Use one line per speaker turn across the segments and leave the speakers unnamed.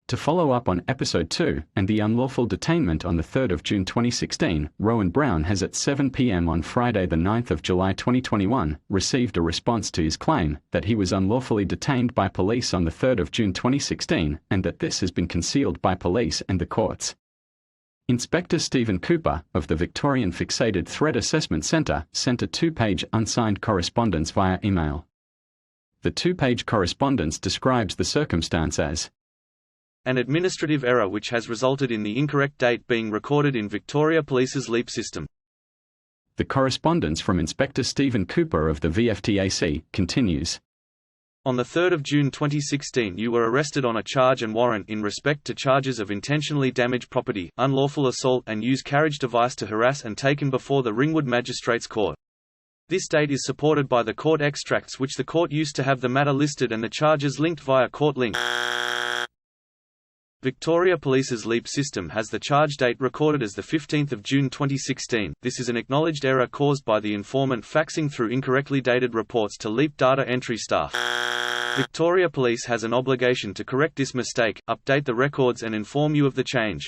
To follow up on Episode 2 and the unlawful detainment on the 3rd of June 2016, Rowan Brown has at 7 p.m. on Friday the 9th of July 2021 received a response to his claim that he was unlawfully detained by police on the 3rd of June 2016 and that this has been concealed by police and the courts. Inspector Stephen Cooper of the Victorian Fixated Threat Assessment Centre sent a 2-page unsigned correspondence via email. The 2-page correspondence describes the circumstance as
an administrative error which has resulted in the incorrect date being recorded in Victoria Police's LEAP system.
The correspondence from Inspector Stephen Cooper of the VFTAC continues.
On 3 June 2016 you were arrested on a charge and warrant in respect to charges of intentionally damaged property, unlawful assault and use carriage device to harass and taken before the Ringwood Magistrates Court. This date is supported by the court extracts which the court used to have the matter listed and the charges linked via court link. Victoria Police's LEAP system has the charge date recorded as 15 June 2016. This is an acknowledged error caused by the informant faxing through incorrectly dated reports to LEAP data entry staff. Victoria Police has an obligation to correct this mistake, update the records and inform you of the change.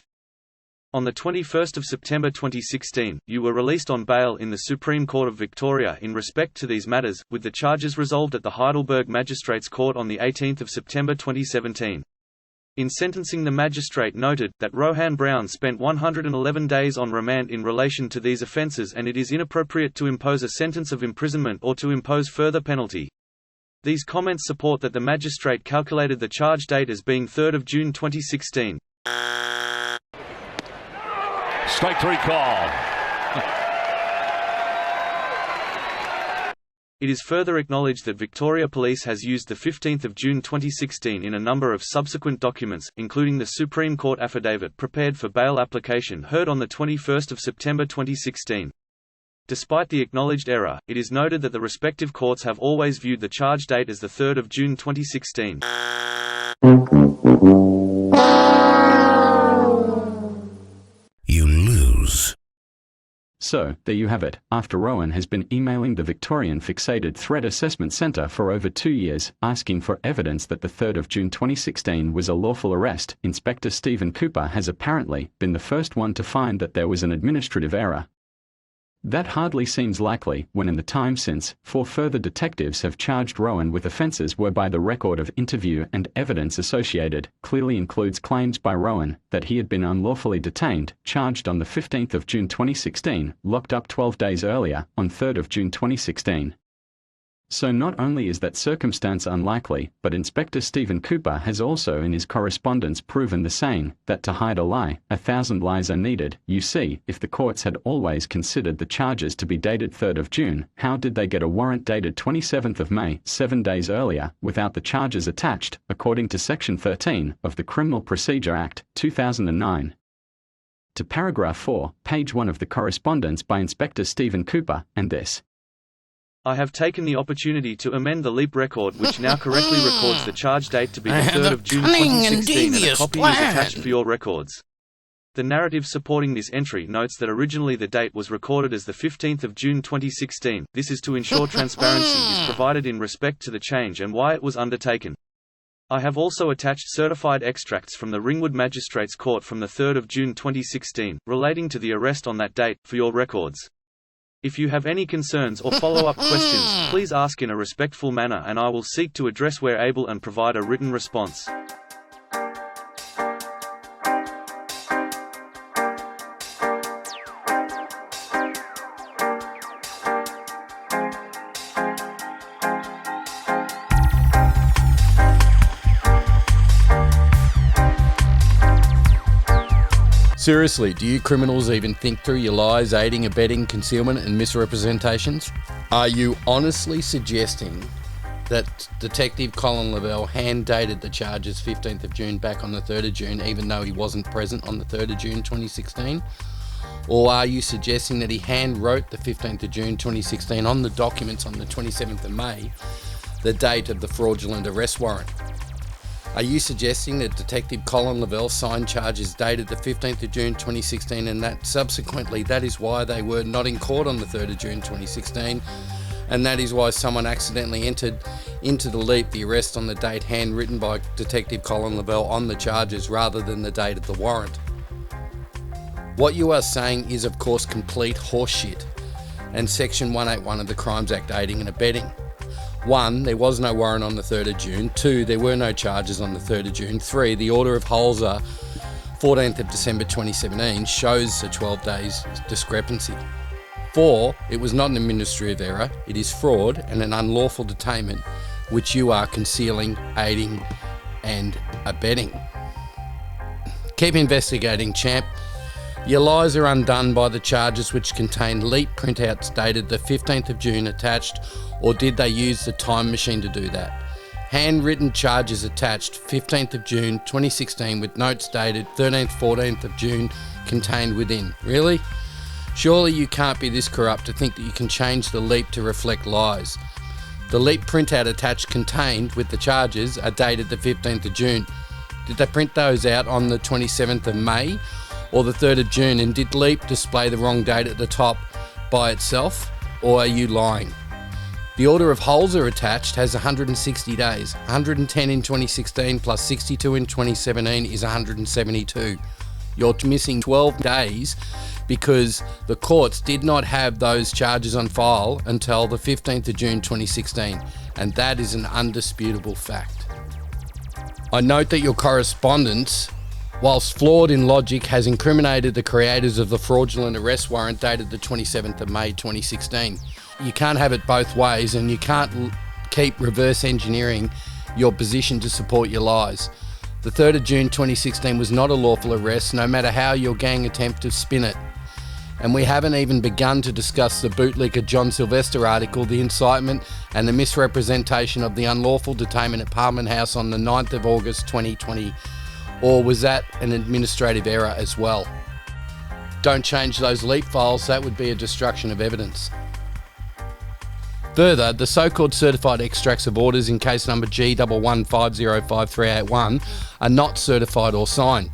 On 21 September 2016, you were released on bail in the Supreme Court of Victoria in respect to these matters, with the charges resolved at the Heidelberg Magistrates Court on 18 September 2017. In sentencing, the magistrate noted that Rowan Brown spent 111 days on remand in relation to these offences and it is inappropriate to impose a sentence of imprisonment or to impose further penalty. These comments support that the magistrate calculated the charge date as being 3 June 2016.
Strike 3 call.
It is further acknowledged that Victoria Police has used 15 June 2016 in a number of subsequent documents, including the Supreme Court affidavit prepared for bail application heard on 21 September 2016. Despite the acknowledged error, it is noted that the respective courts have always viewed the charge date as 3 June 2016.
You lose.
So, there you have it. After Rowan has been emailing the Victorian Fixated Threat Assessment Centre for over 2 years, asking for evidence that the 3rd of June 2016 was a lawful arrest, Inspector Stephen Cooper has apparently been the first one to find that there was an administrative error. That hardly seems likely, when in the time since, 4 further detectives have charged Rowan with offences whereby the record of interview and evidence associated clearly includes claims by Rowan that he had been unlawfully detained, charged on 15 June 2016, locked up 12 days earlier, on 3 June 2016. So not only is that circumstance unlikely, but Inspector Stephen Cooper has also in his correspondence proven the saying, that to hide a lie, 1,000 lies are needed. You see, if the courts had always considered the charges to be dated 3rd of June, how did they get a warrant dated 27th of May, 7 days earlier, without the charges attached, according to Section 13 of the Criminal Procedure Act, 2009? To paragraph 4, page 1 of the correspondence by Inspector Stephen Cooper, and this.
I have taken the opportunity to amend the LEAP record which now correctly records the charge date to be 3 June 2016 and a copy is attached for your records. The narrative supporting this entry notes that originally the date was recorded as 15 June 2016. This is to ensure transparency is provided in respect to the change and why it was undertaken. I have also attached certified extracts from the Ringwood Magistrates Court from 3 June 2016, relating to the arrest on that date, for your records. If you have any concerns or follow-up questions, please ask in a respectful manner and I will seek to address where able and provide a written response.
Seriously, do you criminals even think through your lies, aiding, abetting, concealment and misrepresentations? Are you honestly suggesting that Detective Colin Lavelle hand-dated the charges 15th of June back on the 3rd of June, even though he wasn't present on the 3rd of June 2016? Or are you suggesting that he hand-wrote the 15th of June 2016 on the documents on the 27th of May, the date of the fraudulent arrest warrant? Are you suggesting that Detective Colin Lavelle signed charges dated the 15th of June 2016 and that subsequently that is why they were not in court on the 3rd of June 2016 and that is why someone accidentally entered into the LEAP the arrest on the date handwritten by Detective Colin Lavelle on the charges rather than the date of the warrant. What you are saying is of course complete horseshit, and Section 181 of the Crimes Act aiding and abetting. 1. There was no warrant on the 3rd of June. 2. There were no charges on the 3rd of June. 3. The order of Holzer, 14th of December 2017, shows a 12 days discrepancy. 4. It was not an administrative error. It is fraud and an unlawful detainment, which you are concealing, aiding and abetting. Keep investigating, champ. Your lies are undone by the charges which contain LEAP printouts dated the 15th of June attached, or did they use the time machine to do that? Handwritten charges attached 15th of June 2016 with notes dated 13th, 14th of June contained within. Really? Surely you can't be this corrupt to think that you can change the LEAP to reflect lies. The LEAP printout attached contained with the charges are dated the 15th of June. Did they print those out on the 27th of May or the 3rd of June, and did LEAP display the wrong date at the top by itself, or are you lying? The order of Holzer attached has 160 days. 110 in 2016 plus 62 in 2017 is 172. You're missing 12 days because the courts did not have those charges on file until the 15th of June 2016, and that is an undisputable fact. I note that your correspondence, whilst flawed in logic, has incriminated the creators of the fraudulent arrest warrant dated the 27th of May 2016. You can't have it both ways, and you can't keep reverse engineering your position to support your lies. The 3rd of June 2016 was not a lawful arrest, no matter how your gang attempt to spin it. And we haven't even begun to discuss the bootlicker John Sylvester article, the incitement and the misrepresentation of the unlawful detainment at Parliament House on the 9th of August 2020. Or was that an administrative error as well? Don't change those LEAP files, that would be a destruction of evidence. Further, the so-called certified extracts of orders in case number G11505381 are not certified or signed.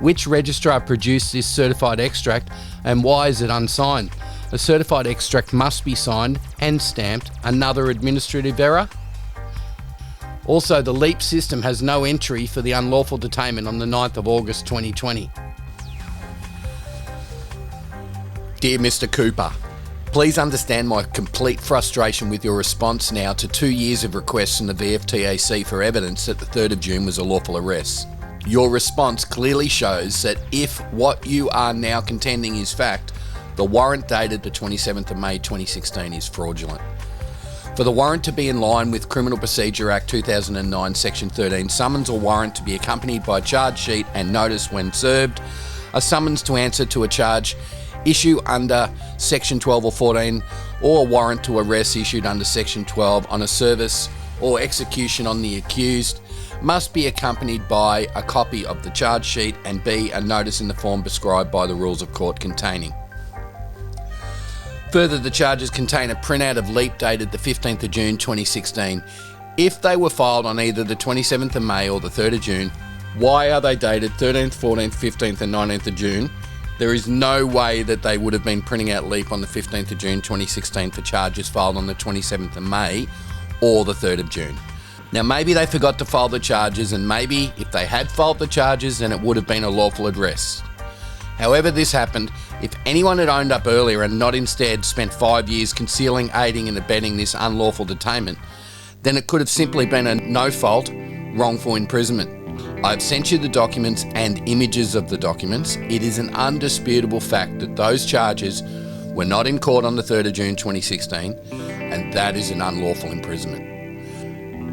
Which registrar produced this certified extract, and why is it unsigned? A certified extract must be signed and stamped. Another administrative error? Also, the LEAP system has no entry for the unlawful detainment on the 9th of August 2020. Dear Mr. Cooper, please understand my complete frustration with your response now to 2 years of requests from the VFTAC for evidence that the 3rd of June was a lawful arrest. Your response clearly shows that if what you are now contending is fact, the warrant dated the 27th of May 2016 is fraudulent. For the warrant to be in line with Criminal Procedure Act 2009 Section 13, summons or warrant to be accompanied by a charge sheet and notice when served, a summons to answer to a charge issue under Section 12 or 14, or a warrant to arrest issued under Section 12 on a service or execution on the accused, must be accompanied by a copy of the charge sheet and B, a notice in the form prescribed by the rules of court containing. Further, the charges contain a printout of LEAP dated the 15th of June 2016. If they were filed on either the 27th of May or the 3rd of June, why are they dated 13th, 14th, 15th and 19th of June? There is no way that they would have been printing out LEAP on the 15th of June 2016 for charges filed on the 27th of May or the 3rd of June. Now, maybe they forgot to file the charges, and maybe if they had filed the charges, then it would have been a lawful arrest. However this happened, if anyone had owned up earlier and not instead spent 5 years concealing, aiding and abetting this unlawful detainment, then it could have simply been a no-fault, wrongful imprisonment. I've sent you the documents and images of the documents. It is an undisputable fact that those charges were not in court on the 3rd of June 2016, and that is an unlawful imprisonment.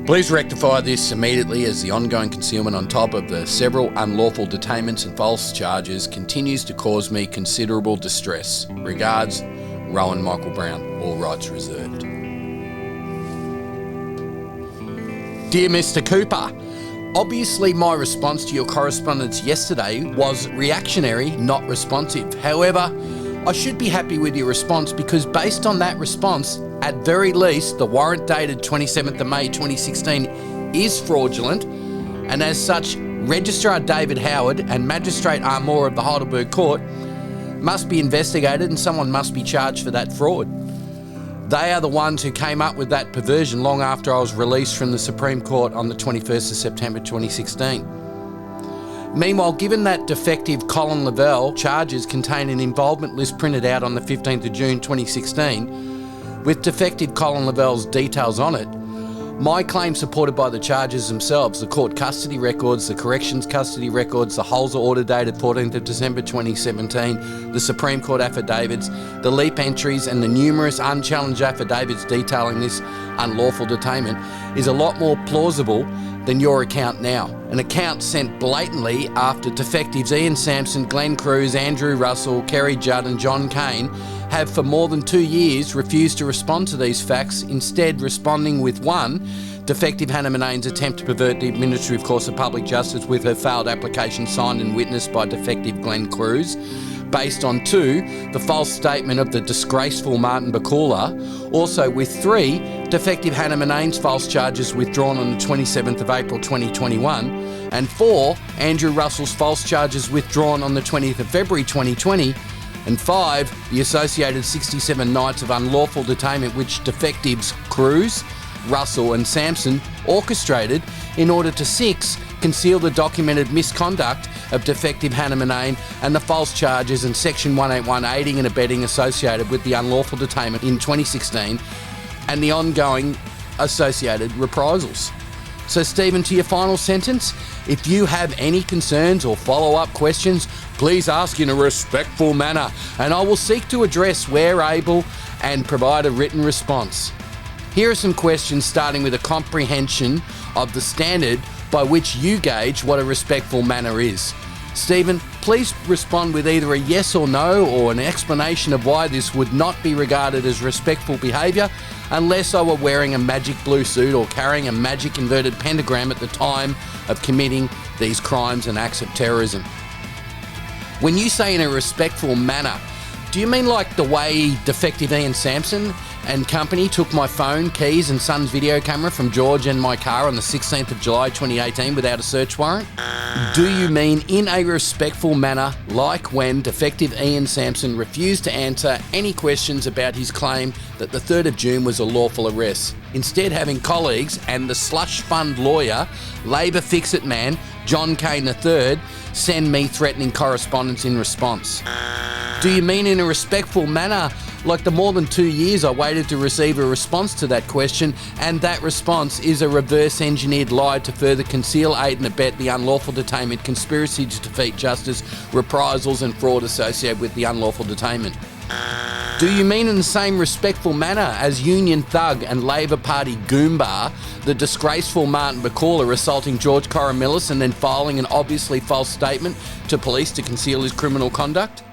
Please rectify this immediately, as the ongoing concealment on top of the several unlawful detainments and false charges continues to cause me considerable distress. Regards, Rowan Michael Brown, all rights reserved. Dear Mr. Cooper, obviously my response to your correspondence yesterday was reactionary, not responsive. However, I should be happy with your response because based on that response, at very least, the warrant dated 27th of May 2016 is fraudulent, and as such, Registrar David Howard and Magistrate R. Moore of the Heidelberg Court must be investigated and someone must be charged for that fraud. They are the ones who came up with that perversion long after I was released from the Supreme Court on the 21st of September 2016. Meanwhile, given that defective Colin Lavelle charges contain an involvement list printed out on the 15th of June 2016, with defective Colin Lavelle's details on it, my claim supported by the charges themselves, the court custody records, the corrections custody records, the Holzer order dated 14th of December 2017, the Supreme Court affidavits, the LEAP entries and the numerous unchallenged affidavits detailing this unlawful detainment is a lot more plausible than your account now. An account sent blatantly after defectives Ian Sampson, Glenn Cruz, Andrew Russell, Kerry Judd and John Cain have for more than 2 years refused to respond to these facts, instead responding with 1, defective Hannah Monane's attempt to pervert the administrative course of public justice with her failed application signed and witnessed by defective Glenn Cruz, based on 2, the false statement of the disgraceful Martin Bakula, also with 3, defective Hannah Monane's false charges withdrawn on the 27th of April 2021, and 4, Andrew Russell's false charges withdrawn on the 20th of February 2020, and 5, the associated 67 nights of unlawful detainment which defectives Cruz, Russell and Sampson orchestrated in order to 6, conceal the documented misconduct of defective Hannah Monane and the false charges in Section 181 aiding and abetting associated with the unlawful detainment in 2016 and the ongoing associated reprisals. So Stephen, to your final sentence, if you have any concerns or follow-up questions, please ask in a respectful manner and I will seek to address where able and provide a written response. Here are some questions starting with a comprehension of the standard by which you gauge what a respectful manner is. Stephen, please respond with either a yes or no or an explanation of why this would not be regarded as respectful behaviour unless I were wearing a magic blue suit or carrying a magic inverted pentagram at the time of committing these crimes and acts of terrorism. When you say in a respectful manner, do you mean like the way defective Ian Sampson and company took my phone, keys and son's video camera from George and my car on the 16th of July 2018 without a search warrant? Do you mean in a respectful manner like when defective Ian Sampson refused to answer any questions about his claim that the 3rd of June was a lawful arrest, instead having colleagues and the slush fund lawyer, Labor fix-it man, John Cain III, send me threatening correspondence in response? Do you mean in a respectful manner like the more than 2 years I waited to receive a response to that question, and that response is a reverse-engineered lie to further conceal, aid and abet the unlawful detainment, conspiracy to defeat justice, reprisals and fraud associated with the unlawful detainment? Do you mean in the same respectful manner as Union Thug and Labor Party Goomba, the disgraceful Martin Bakula assaulting George Coromillis and then filing an obviously false statement to police to conceal his criminal conduct?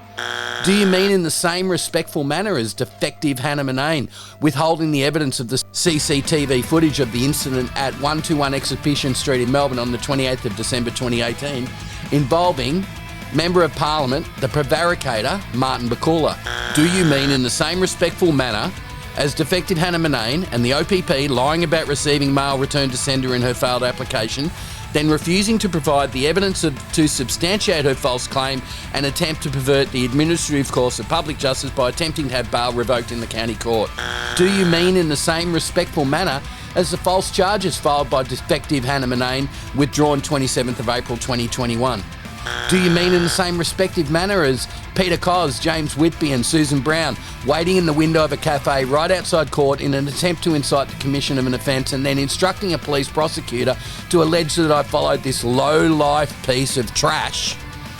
Do you mean in the same respectful manner as defective Hannah Monane, withholding the evidence of the CCTV footage of the incident at 121 Exhibition Street in Melbourne on the 28th of December 2018, involving Member of Parliament, the prevaricator, Martin Bakula? Do you mean in the same respectful manner as defective Hannah Monane and the OPP lying about receiving mail returned to sender in her failed application, then refusing to provide the evidence to substantiate her false claim and attempt to pervert the administrative course of public justice by attempting to have bail revoked in the county court? Do you mean in the same respectful manner as the false charges filed by defective Hannah Monane, withdrawn 27th of April 2021? Do you mean in the same respective manner as Peter Cos, James Whitby and Susan Brown waiting in the window of a cafe right outside court in an attempt to incite the commission of an offence and then instructing a police prosecutor to allege that I followed this low-life piece of trash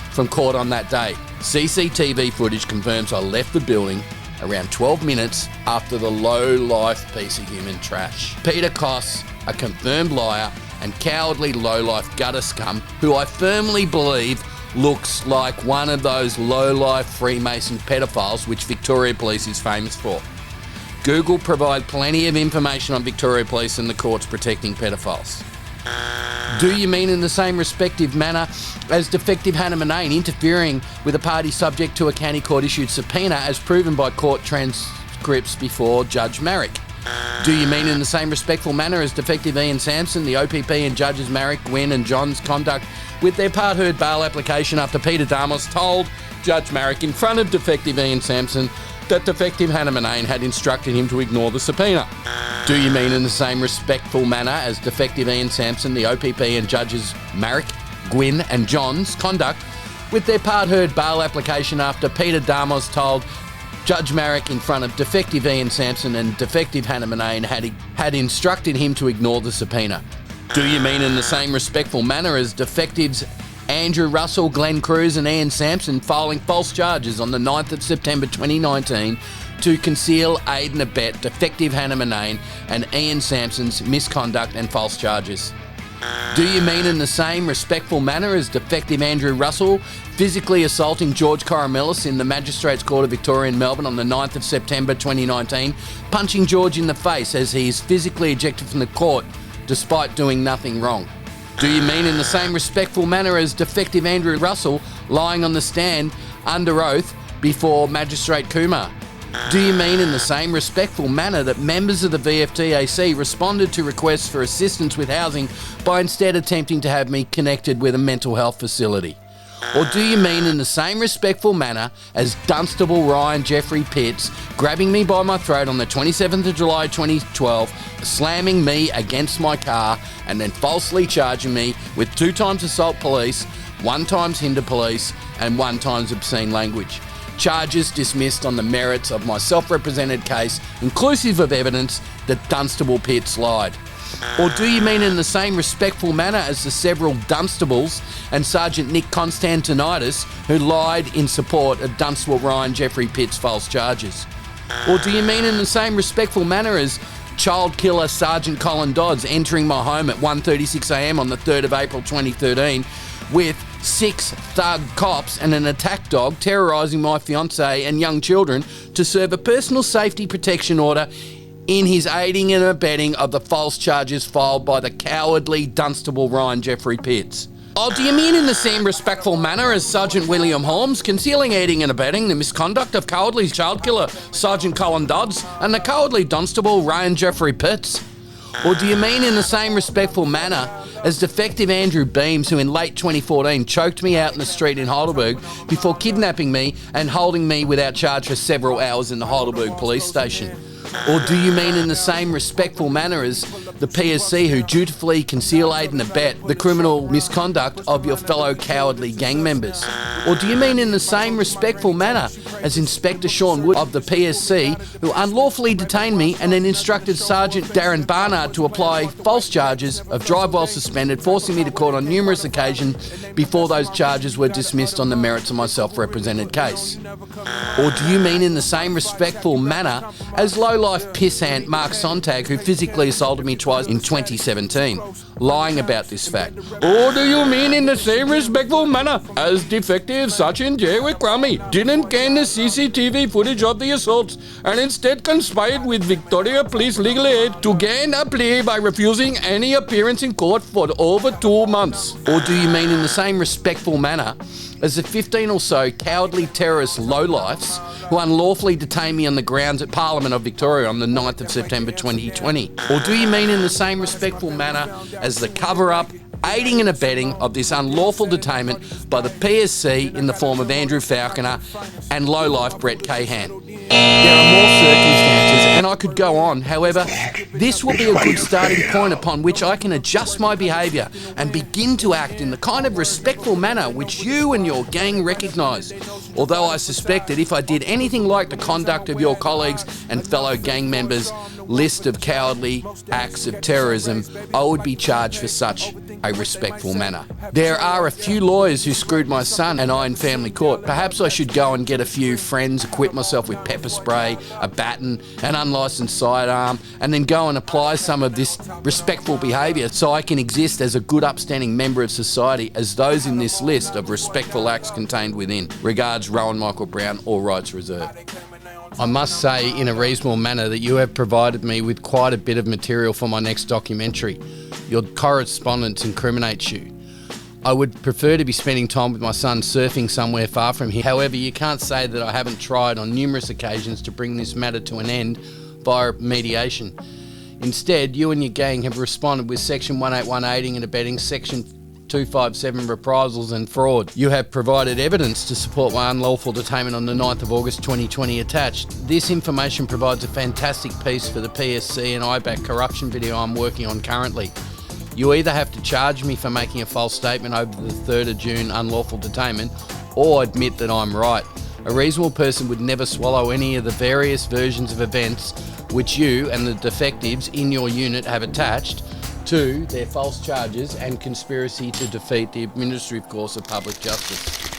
from court on that day? CCTV footage confirms I left the building around 12 minutes after the low-life piece of human trash. Peter Cos, a confirmed liar and cowardly low-life gutter scum who I firmly believe looks like one of those low-life Freemason pedophiles which Victoria Police is famous for. Google provide plenty of information on Victoria Police and the courts protecting pedophiles. Do you mean in the same respective manner as defective Hannah Monane interfering with a party subject to a county court issued subpoena as proven by court transcripts before Judge Marrick? Do you mean in the same respectful manner as defective Ian Sampson, the OPP and Judges Marrick, Gwynn and John's conduct with their part-heard bail application after Peter Damos told Judge Marrick in front of defective Ian Sampson that Defective Hannah Manane had instructed him to ignore the subpoena? Do you mean in the same respectful manner as Defective Ian Sampson, the OPP and judges Marek, Gwynn and John's conduct with their part heard bail application after Peter Damos told Judge Marek in front of Defective Ian Sampson and Defective Hannah Manane had instructed him to ignore the subpoena? Do you mean in the same respectful manner as Defectives Andrew Russell, Glenn Cruz and Ian Sampson filing false charges on the 9th of September 2019 to conceal, aid and abet Defective Hannah Manane and Ian Sampson's misconduct and false charges? Do you mean in the same respectful manner as Defective Andrew Russell physically assaulting George Coromelis in the Magistrates Court of Victoria in Melbourne on the 9th of September 2019, punching George in the face as he is physically ejected from the court despite doing nothing wrong? Do you mean in the same respectful manner as Defective Andrew Russell lying on the stand under oath before Magistrate Kumar? Do you mean in the same respectful manner that members of the VFTAC responded to requests for assistance with housing by instead attempting to have me connected with a mental health facility? Or do you mean in the same respectful manner as Dunstable Ryan Jeffrey Pitts grabbing me by my throat on the 27th of July 2012, slamming me against my car and then falsely charging me with 2 times assault police, 1 times hinder police and 1 times obscene language? Charges dismissed on the merits of my self-represented case, inclusive of evidence that Dunstable Pitts lied. Or do you mean in the same respectful manner as the several Dunstables and Sergeant Nick Constantinitis who lied in support of Dunstable Ryan Jeffrey Pitts' false charges? Or do you mean in the same respectful manner as child killer Sergeant Colin Dodds entering my home at 1:36am on the 3rd of April 2013 with 6 thug cops and an attack dog terrorising my fiancée and young children to serve a personal safety protection order in his aiding and abetting of the false charges filed by the cowardly Dunstable Ryan Jeffrey Pitts? Or do you mean in the same respectful manner as Sergeant William Holmes concealing, aiding and abetting the misconduct of cowardly child killer Sergeant Colin Dodds and the cowardly Dunstable Ryan Jeffrey Pitts? Or do you mean in the same respectful manner as Defective Andrew Beams, who in late 2014 choked me out in the street in Heidelberg before kidnapping me and holding me without charge for several hours in the Heidelberg police station? Or do you mean in the same respectful manner as the PSC who dutifully conceal, aid and abet the criminal misconduct of your fellow cowardly gang members? Or do you mean in the same respectful manner as Inspector Sean Wood of the PSC who unlawfully detained me and then instructed Sergeant Darren Barnard to apply false charges of drive while suspended, forcing me to court on numerous occasions before those charges were dismissed on the merits of my self-represented case? Or do you mean in the same respectful manner as low-life pissant Mark Sontag who physically assaulted me twice in 2017, lying about this fact? Or do you mean in the same respectful manner as Defective Sachin J. Wikrami didn't gain the CCTV footage of the assaults and instead conspired with Victoria Police Legal Aid to gain a plea by refusing any appearance in court for over 2 months? Or do you mean in the same respectful manner as the 15 or so cowardly terrorist lowlifes who unlawfully detained me on the grounds at Parliament of Victoria on the 9th of September 2020? Or do you mean in the same respectful manner as the cover-up, aiding and abetting of this unlawful detainment by the PSC in the form of Andrew Falconer and lowlife Brett Cahan? There are more circumstances and I could go on. However, this will be a good starting point upon which I can adjust my behaviour and begin to act in the kind of respectful manner which you and your gang recognise. Although I suspect that if I did anything like the conduct of your colleagues and fellow gang members' list of cowardly acts of terrorism, I would be charged for such a respectful manner. There are a few lawyers who screwed my son and I in family court. Perhaps I should go and get a few friends, equip myself with pepper spray, a baton, an unlicensed sidearm, and then go and apply some of this respectful behaviour so I can exist as a good upstanding member of society as those in this list of respectful acts contained within. Regards, Rowan Michael Brown, all rights reserved. I must say in a reasonable manner that you have provided me with quite a bit of material for my next documentary. Your correspondence incriminates you. I would prefer to be spending time with my son surfing somewhere far from here. However, you can't say that I haven't tried on numerous occasions to bring this matter to an end via mediation. Instead, you and your gang have responded with Section 181 aiding and abetting, Section 257 reprisals and fraud. You have provided evidence to support my unlawful detainment on the 9th of August 2020 attached. This information provides a fantastic piece for the PSC and IBAC corruption video I'm working on currently. You either have to charge me for making a false statement over the 3rd of June unlawful detainment or admit that I'm right. A reasonable person would never swallow any of the various versions of events which you and the defectives in your unit have attached to their false charges and conspiracy to defeat the administrative course of public justice.